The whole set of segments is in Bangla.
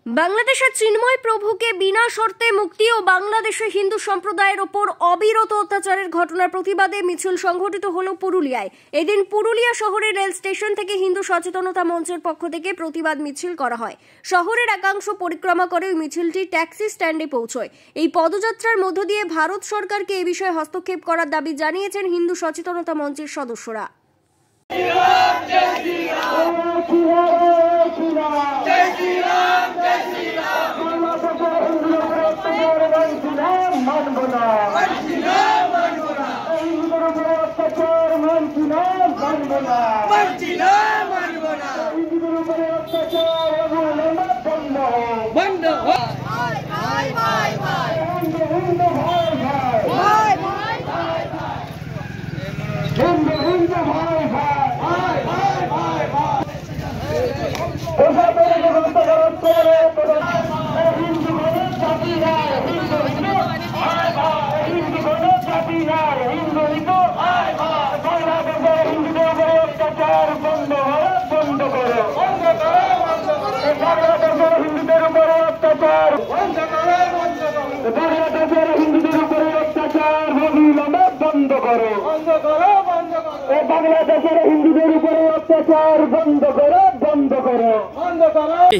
বাংলাদেশের চিন্ময় প্রভুকে বিনা শর্তে মুক্তি ও বাংলাদেশে হিন্দু সম্প্রদায়ের ওপর অবিরত অত্যাচারের ঘটনার প্রতিবাদে মিছিল সংঘটিত হলো পুরুলিয়ায়। এদিন পুরুলিয়া শহরের রেল স্টেশন থেকে হিন্দু সচেতনতা মঞ্চের পক্ষ থেকে প্রতিবাদ মিছিল করা হয়। শহরের একাংশ পরিক্রমা করে ওই মিছিলটি ট্যাক্সি স্ট্যান্ডে পৌঁছয়। এই পদযাত্রার মধ্য দিয়ে ভারত সরকারকে এ বিষয়ে হস্তক্ষেপ করার দাবি জানিয়েছেন হিন্দু সচেতনতা মঞ্চের সদস্যরা।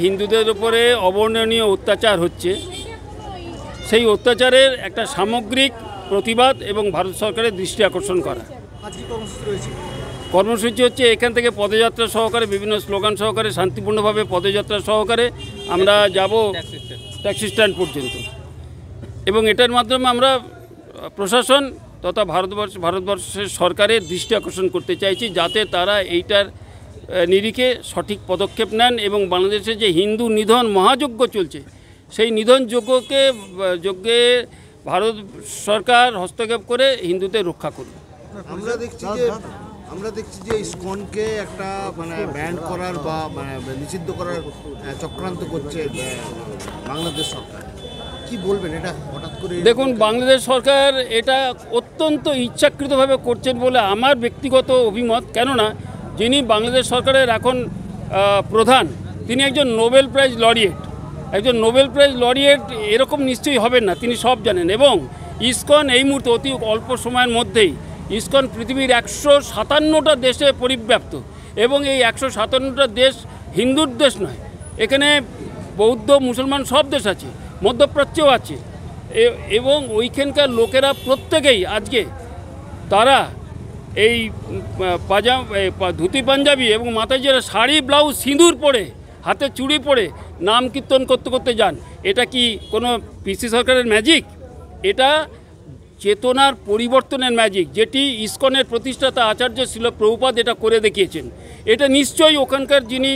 হিন্দুদের উপরে অবর্ণনীয় অত্যাচার হচ্ছে, সেই অত্যাচারের একটা সামগ্রিক প্রতিবাদ এবং ভারত সরকারের দৃষ্টি আকর্ষণ করা। কর্মসূচি হচ্ছে এখান থেকে পদযাত্রা সহকারে, বিভিন্ন স্লোগান সহকারে, শান্তিপূর্ণভাবে পদযাত্রা সহকারে আমরা যাব ট্যাক্সি স্ট্যান্ড পর্যন্ত, এবং এটার মাধ্যমে আমরা প্রশাসন তথা ভারতবর্ষের সরকারের দৃষ্টি আকর্ষণ করতে চাইছি, যাতে তারা এইটার নিরিখে সঠিক পদক্ষেপ নেন এবং বাংলাদেশে যে হিন্দু নিধন মহাযজ্ঞ চলছে, সেই নিধন যজ্ঞে ভারত সরকার হস্তক্ষেপ করে হিন্দুদের রক্ষা করবে। আমরা দেখছি যে ইসকনকে একটা ব্যান্ড করার বা নিষিদ্ধ করার চক্রান্ত করছে বাংলাদেশ সরকার, কি বলবেন এটা হঠাৎ করে? দেখুন, বাংলাদেশ সরকার এটা অত্যন্ত ইচ্ছাকৃতভাবে করছেন বলে আমার ব্যক্তিগত অভিমত। কেননা যিনি বাংলাদেশ সরকারের এখন প্রধান, তিনি একজন নোবেল প্রাইজ লরিয়েট। একজন নোবেল প্রাইজ লরিয়েট এরকম নিশ্চয়ই হবেন না, তিনি সব জানেন। এবং ইসকন এই মুহূর্তে অতি অল্প সময়ের মধ্যেই ইসকন পৃথিবীর 157টা দেশে পরিব্যাপ্ত, এবং এই 157টা দেশ হিন্দুর দেশ নয়, এখানে বৌদ্ধ মুসলমান সব দেশ আছে, মধ্যপ্রাচ্যও আছে, এবং ওইখানকার লোকেরা প্রত্যেকেই আজকে তারা এই ধুতি পাঞ্জাবি এবং মাথায় যারা শাড়ি ব্লাউজ সিঁদুর পরে হাতে চুড়ি পরে নাম কীর্তন করতে করতে যান। এটা কি কোনো পিসি সরকারের ম্যাজিক? এটা চেতনার পরিবর্তনের ম্যাজিক, যেটি ইসকনের প্রতিষ্ঠাতা আচার্য শিল প্রভুপাদ এটা করে দেখিয়েছেন। এটা নিশ্চয়ই ওখানকার যিনি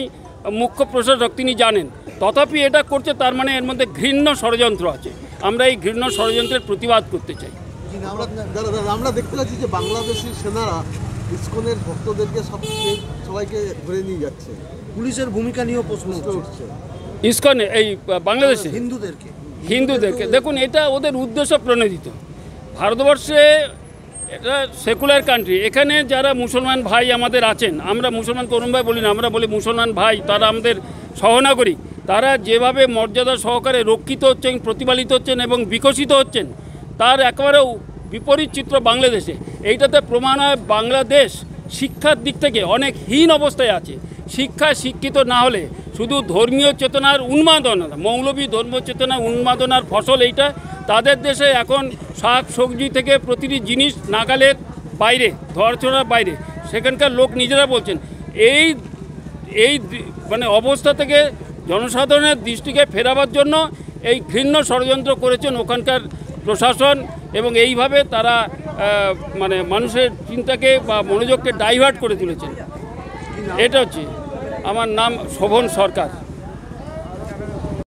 মুখ্য প্রশাসক তিনি জানেন, তথাপি এটা করছে, তার মানে এর মধ্যে ঘৃণ্য ষড়যন্ত্র আছে। আমরা এই ঘৃণ্য ষড়যন্ত্রের প্রতিবাদ করতে চাই। আমরা দেখতে পাচ্ছি যে বাংলাদেশি সেনারা ইসকনের ভক্তদেরকে সবাইকে ধরে নিয়ে যাচ্ছে, পুলিশের ভূমিকা নিয়েও প্রশ্ন উঠছে। ইসকনে এই বাংলাদেশে হিন্দুদেরকে দেখুন, এটা ওদের উদ্দেশ্য প্রণোদিত। ভারতবর্ষে এটা সেকুলার কান্ট্রি, এখানে যারা মুসলমান ভাই আমাদের আছেন, আমরা মুসলমান তরুণ ভাই বলি না, আমরা বলি মুসলমান ভাই, তারা আমাদের সহনাগরিক। তারা যেভাবে মর্যাদা সহকারে রক্ষিত হচ্ছেন, প্রতিপালিত হচ্ছেন এবং বিকশিত হচ্ছেন, তার একেবারে বিপরীত চিত্র বাংলাদেশে। এইটাতে প্রমাণ হয় বাংলাদেশ শিক্ষার দিক থেকে অনেক হীন অবস্থায় আছে। শিক্ষিত না হলে শুধু ধর্মীয় চেতনার উন্মাদনা, মৌলবী ধর্ম চেতনার উন্মাদনার ফসল এইটা। তাদের দেশে এখন শাক সবজি থেকে প্রতিটি জিনিস নাগালের বাইরে, ধরছড়ার বাইরে, সেখানকার লোক নিজেরা বলছেন। এই অবস্থা থেকে জনসাধারণের দৃষ্টিকে ফেরাবার জন্য এই ঘৃণ্য ষড়যন্ত্র করেছেন ওখানকার প্রশাসন, এবং এইভাবে তারা মানুষের চিন্তাকে বা মনোযোগকে ডাইভার্ট করে তুলেছেন। এটা হচ্ছে, আমার নাম শোভন সরকার।